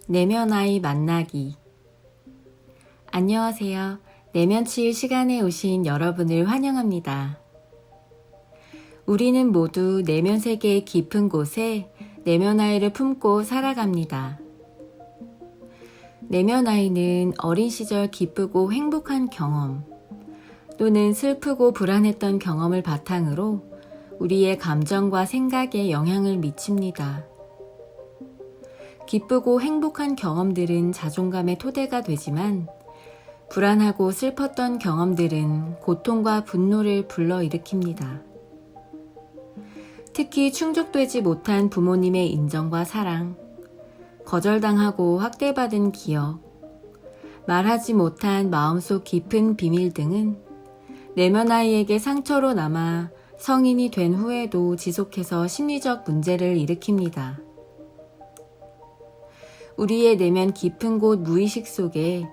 내면 아이 만나기. 안녕하세요. 내면 치유 시간에 오신 여러분을 환영합니다. 우리는 모두 내면 세계의 깊은 곳에 내면 아이를 품고 살아갑니다. 내면 아이는 어린 시절 기쁘고 행복한 경험 또는 슬프고 불안했던 경험을 바탕으로 우리의 감정과 생각에 영향을 미칩니다. 기쁘고 행복한 경험들은 자존감의 토대가 되지만 불안하고 슬펐던 경험들은 고통과 분노를 불러일으킵니다. 특히 충족되지 못한 부모님의 인정과 사랑, 거절당하고 학대받은 기억, 말하지 못한 마음속 깊은 비밀 등은 내면 아이에게 상처로 남아 성인이 된 후에도 지속해서 심리적 문제를 일으킵니다. 우리의 내면 깊은 곳 무의식 속에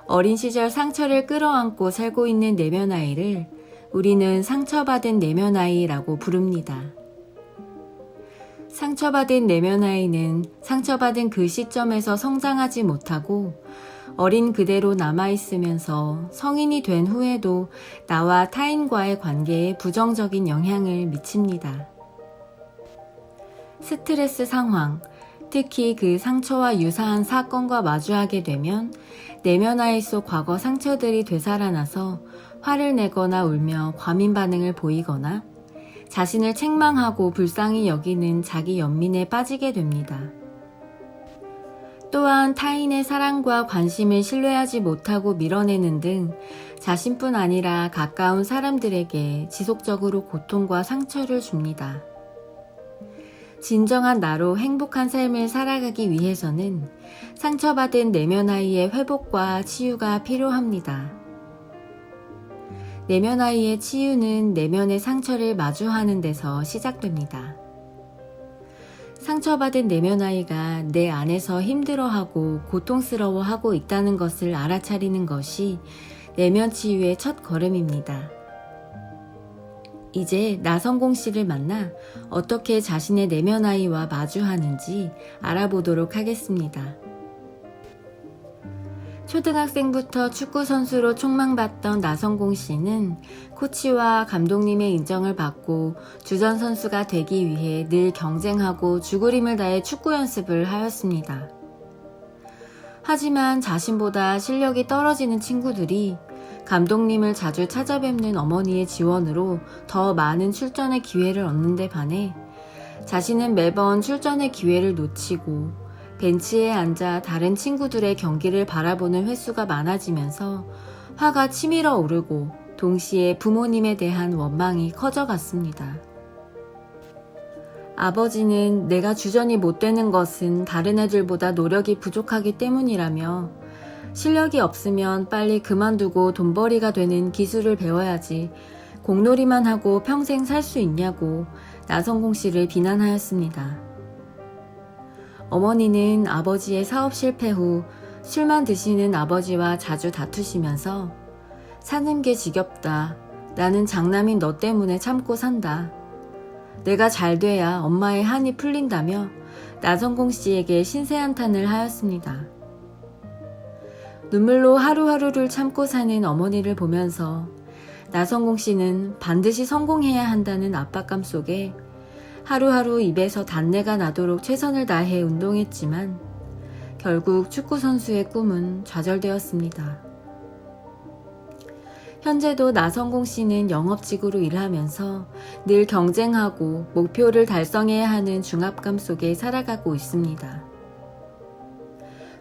어린 시절 상처를 끌어안고 살고 있는 내면 아이를 우리는 상처받은 내면 아이라고 부릅니다. 상처받은 내면 아이는 상처받은 그 시점에서 성장하지 못하고 어린 그대로 남아있으면서 성인이 된 후에도 나와 타인과의 관계에 부정적인 영향을 미칩니다. 스트레스 상황, 특히 그 상처와 유사한 사건과 마주하게 되면 내면 아이 속 과거 상처들이 되살아나서 화를 내거나 울며 과민 반응을 보이거나 자신을 책망하고 불쌍히 여기는 자기 연민에 빠지게 됩니다. 또한 타인의 사랑과 관심을 신뢰하지 못하고 밀어내는 등 자신뿐 아니라 가까운 사람들에게 지속적으로 고통과 상처를 줍니다. 진정한 나로 행복한 삶을 살아가기 위해서는 상처받은 내면 아이의 회복과 치유가 필요합니다. 내면 아이의 치유는 내면의 상처를 마주하는 데서 시작됩니다. 상처받은 내면 아이가 내 안에서 힘들어하고 고통스러워하고 있다는 것을 알아차리는 것이 내면 치유의 첫 걸음입니다. 이제 나성공 씨를 만나 어떻게 자신의 내면 아이와 마주하는지 알아보도록 하겠습니다. 초등학생부터 축구 선수로 촉망받던 나성공 씨는 코치와 감독님의 인정을 받고 주전 선수가 되기 위해 늘 경쟁하고 죽을힘을 다해 축구 연습을 하였습니다. 하지만 자신보다 실력이 떨어지는 친구들이 감독님을 자주 찾아뵙는 어머니의 지원으로 더 많은 출전의 기회를 얻는 데 반해 자신은 매번 출전의 기회를 놓치고 벤치에 앉아 다른 친구들의 경기를 바라보는 횟수가 많아지면서 화가 치밀어 오르고 동시에 부모님에 대한 원망이 커져갔습니다. 아버지는 내가 주전이 못 되는 것은 다른 애들보다 노력이 부족하기 때문이라며 실력이 없으면 빨리 그만두고 돈벌이가 되는 기술을 배워야지 공놀이만 하고 평생 살 수 있냐고 나성공 씨를 비난하였습니다. 어머니는 아버지의 사업 실패 후 술만 드시는 아버지와 자주 다투시면서 사는 게 지겹다. 나는 장남인 너 때문에 참고 산다. 내가 잘 돼야 엄마의 한이 풀린다며 나성공 씨에게 신세한탄을 하였습니다. 눈물로 하루하루를 참고 사는 어머니를 보면서 나성공 씨는 반드시 성공해야 한다는 압박감 속에 하루하루 입에서 단내가 나도록 최선을 다해 운동했지만 결국 축구 선수의 꿈은 좌절되었습니다. 현재도 나성공 씨는 영업직으로 일하면서 늘 경쟁하고 목표를 달성해야 하는 중압감 속에 살아가고 있습니다.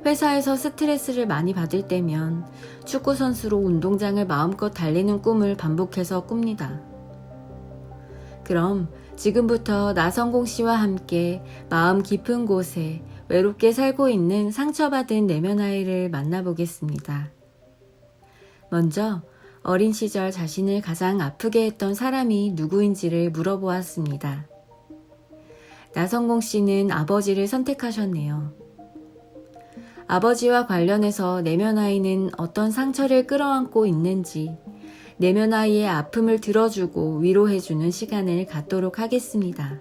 회사에서 스트레스를 많이 받을 때면 축구선수로 운동장을 마음껏 달리는 꿈을 반복해서 꿉니다. 그럼 지금부터 나성공 씨와 함께 마음 깊은 곳에 외롭게 살고 있는 상처받은 내면 아이를 만나보겠습니다. 먼저 어린 시절 자신을 가장 아프게 했던 사람이 누구인지를 물어보았습니다. 나성공 씨는 아버지를 선택하셨네요. 아버지와 관련해서 내면 아이는 어떤 상처를 끌어안고 있는지 내면 아이의 아픔을 들어주고 위로해주는 시간을 갖도록 하겠습니다.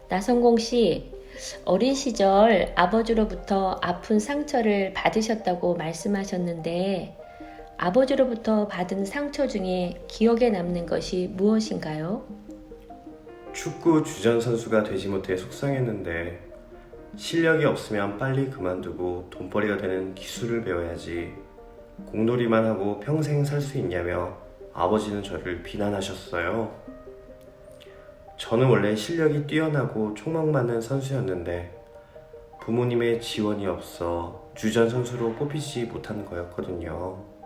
나성공 씨, 어린 시절 아버지로부터 아픈 상처를 받으셨다고 말씀하셨는데, 아버지로부터 받은 상처 중에 기억에 남는 것이 무엇인가요? 축구 주전 선수가 되지 못해 속상했는데 실력이 없으면 빨리 그만두고 돈벌이가 되는 기술을 배워야지 공놀이만 하고 평생 살 수 있냐며 아버지는 저를 비난하셨어요. 저는 원래 실력이 뛰어나고 촉망 많은 선수였는데 부모님의 지원이 없어 주전 선수로 뽑히지 못하는 거였거든요.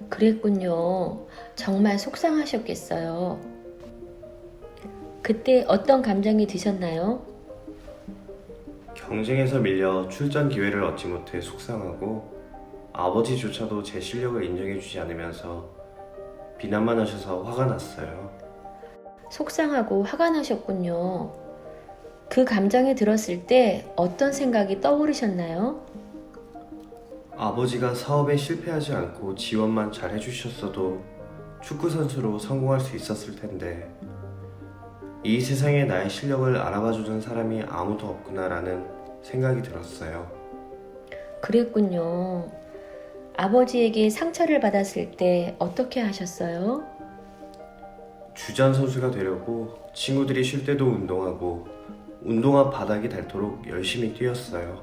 그랬군요. 정말 속상하셨겠어요. 그때 어떤 감정이 드셨나요? 경쟁에서 밀려 출전 기회를 얻지 못해 속상하고 아버지조차도 제 실력을 인정해주지 않으면서 비난만 하셔서 화가 났어요. 속상하고 화가 나셨군요. 그 감정이 들었을 때 어떤 생각이 떠오르셨나요? 아버지가 사업에 실패하지 않고 지원만 잘 해주셨어도 축구선수로 성공할 수 있었을 텐데 이 세상에 나의 실력을 알아봐주는 사람이 아무도 없구나라는 생각이 들었어요. 그랬군요. 아버지에게 상처를 받았을 때 어떻게 하셨어요? 주전 선수가 되려고 친구들이 쉴 때도 운동하고 운동화 바닥이 닳도록 열심히 뛰었어요.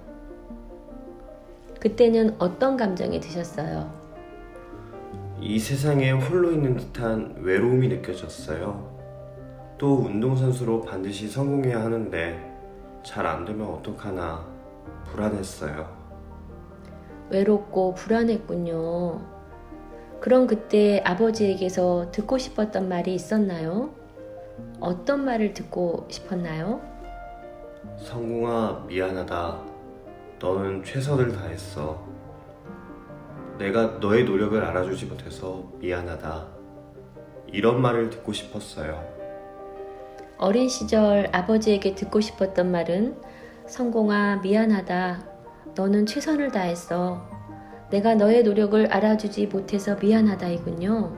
그때는 어떤 감정이 드셨어요? 이 세상에 홀로 있는 듯한 외로움이 느껴졌어요. 또 운동선수로 반드시 성공해야 하는데 잘 안 되면 어떡하나 불안했어요. 외롭고 불안했군요. 그럼 그때 아버지에게서 듣고 싶었던 말이 있었나요? 어떤 말을 듣고 싶었나요? 성공아, 미안하다. 너는 최선을 다했어. 내가 너의 노력을 알아주지 못해서 미안하다. 이런 말을 듣고 싶었어요. 어린 시절 아버지에게 듣고 싶었던 말은 성공아, 미안하다. 너는 최선을 다했어. 내가 너의 노력을 알아주지 못해서 미안하다이군요.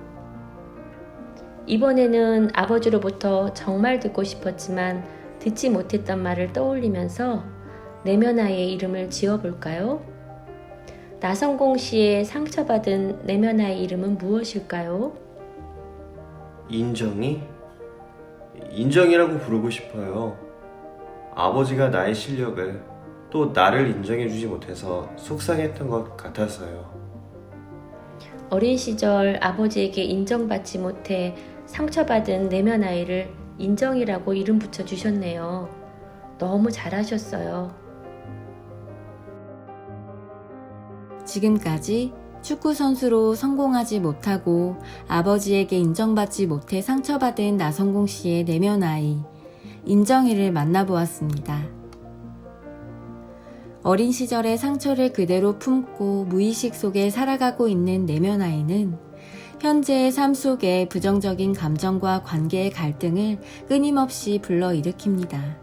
이번에는 아버지로부터 정말 듣고 싶었지만 듣지 못했던 말을 떠올리면서 내면아이의 이름을 지어볼까요? 나성공 씨의 상처받은 내면아이 이름은 무엇일까요? 인정이? 인정이라고 부르고 싶어요. 아버지가 나의 실력을 또 나를 인정해주지 못해서 속상했던 것 같아서요. 어린 시절 아버지에게 인정받지 못해 상처받은 내면아이를 인정이라고 이름 붙여주셨네요. 너무 잘하셨어요. 지금까지 축구 선수로 성공하지 못하고 아버지에게 인정받지 못해 상처받은 나성공 씨의 내면 아이, 인정이를 만나보았습니다. 어린 시절의 상처를 그대로 품고 무의식 속에 살아가고 있는 내면 아이는 현재의 삶 속에 부정적인 감정과 관계의 갈등을 끊임없이 불러일으킵니다.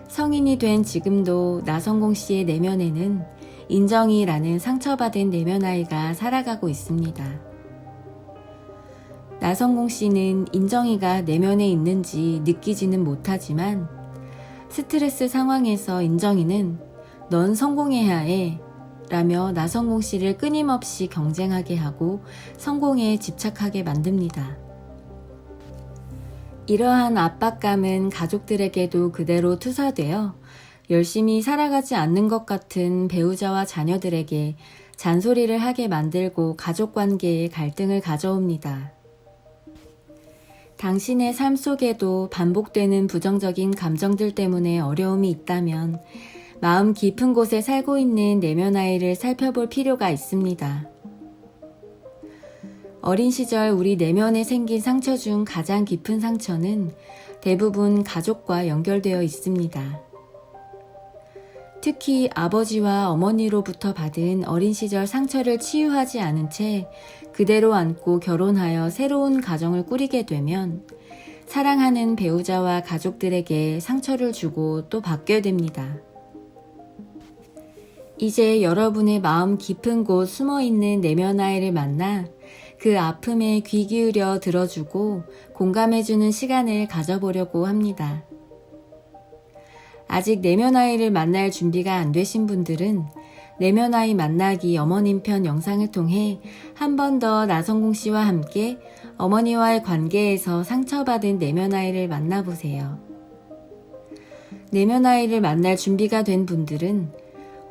성인이 된 지금도 나성공 씨의 내면에는 인정이라는 상처받은 내면 아이가 살아가고 있습니다. 나성공 씨는 인정이가 내면에 있는지 느끼지는 못하지만 스트레스 상황에서 인정이는 넌 성공해야 해 라며 나성공 씨를 끊임없이 경쟁하게 하고 성공에 집착하게 만듭니다. 이러한 압박감은 가족들에게도 그대로 투사되어 열심히 살아가지 않는 것 같은 배우자와 자녀들에게 잔소리를 하게 만들고 가족관계에 갈등을 가져옵니다. 당신의 삶 속에도 반복되는 부정적인 감정들 때문에 어려움이 있다면 마음 깊은 곳에 살고 있는 내면 아이를 살펴볼 필요가 있습니다. 어린 시절 우리 내면에 생긴 상처 중 가장 깊은 상처는 대부분 가족과 연결되어 있습니다. 특히 아버지와 어머니로부터 받은 어린 시절 상처를 치유하지 않은 채 그대로 안고 결혼하여 새로운 가정을 꾸리게 되면 사랑하는 배우자와 가족들에게 상처를 주고 또 받게 됩니다. 이제 여러분의 마음 깊은 곳 숨어있는 내면 아이를 만나 그 아픔에 귀 기울여 들어주고 공감해주는 시간을 가져보려고 합니다. 아직 내면 아이를 만날 준비가 안 되신 분들은 내면 아이 만나기 어머님 편 영상을 통해 한 번 더 나성공 씨와 함께 어머니와의 관계에서 상처받은 내면 아이를 만나보세요. 내면 아이를 만날 준비가 된 분들은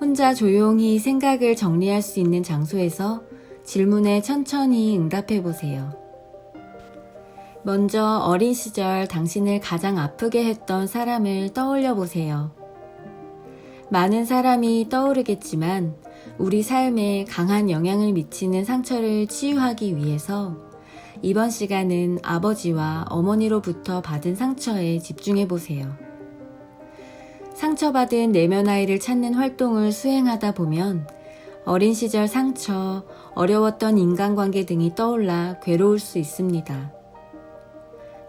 혼자 조용히 생각을 정리할 수 있는 장소에서 질문에 천천히 응답해 보세요. 먼저 어린 시절 당신을 가장 아프게 했던 사람을 떠올려 보세요. 많은 사람이 떠오르겠지만 우리 삶에 강한 영향을 미치는 상처를 치유하기 위해서 이번 시간은 아버지와 어머니로부터 받은 상처에 집중해 보세요. 상처받은 내면 아이를 찾는 활동을 수행하다 보면 어린 시절 상처, 어려웠던 인간관계 등이 떠올라 괴로울 수 있습니다.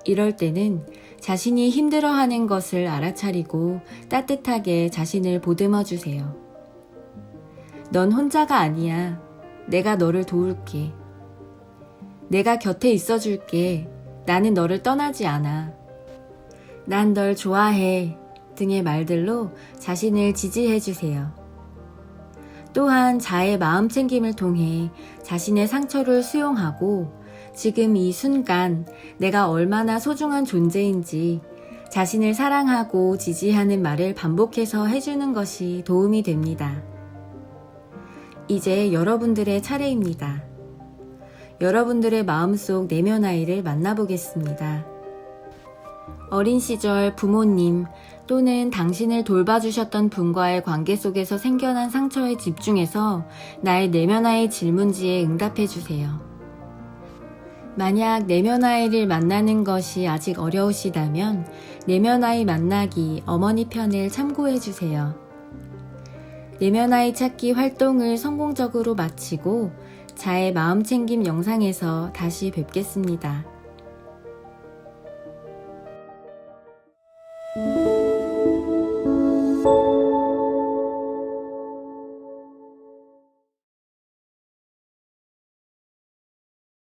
이럴 때는 자신이 힘들어하는 것을 알아차리고 따뜻하게 자신을 보듬어 주세요. 넌 혼자가 아니야. 내가 너를 도울게. 내가 곁에 있어줄게. 나는 너를 떠나지 않아. 난 널 좋아해. 등의 말들로 자신을 지지해 주세요. 또한 자의 마음 챙김을 통해 자신의 상처를 수용하고 지금 이 순간 내가 얼마나 소중한 존재인지 자신을 사랑하고 지지하는 말을 반복해서 해주는 것이 도움이 됩니다. 이제 여러분들의 차례입니다. 여러분들의 마음속 내면 아이를 만나보겠습니다. 어린 시절 부모님 또는 당신을 돌봐주셨던 분과의 관계 속에서 생겨난 상처에 집중해서 나의 내면 아이 질문지에 응답해 주세요. 만약 내면 아이를 만나는 것이 아직 어려우시다면 내면 아이 만나기 어머니 편을 참고해 주세요. 내면 아이 찾기 활동을 성공적으로 마치고 자의 마음 챙김 영상에서 다시 뵙겠습니다.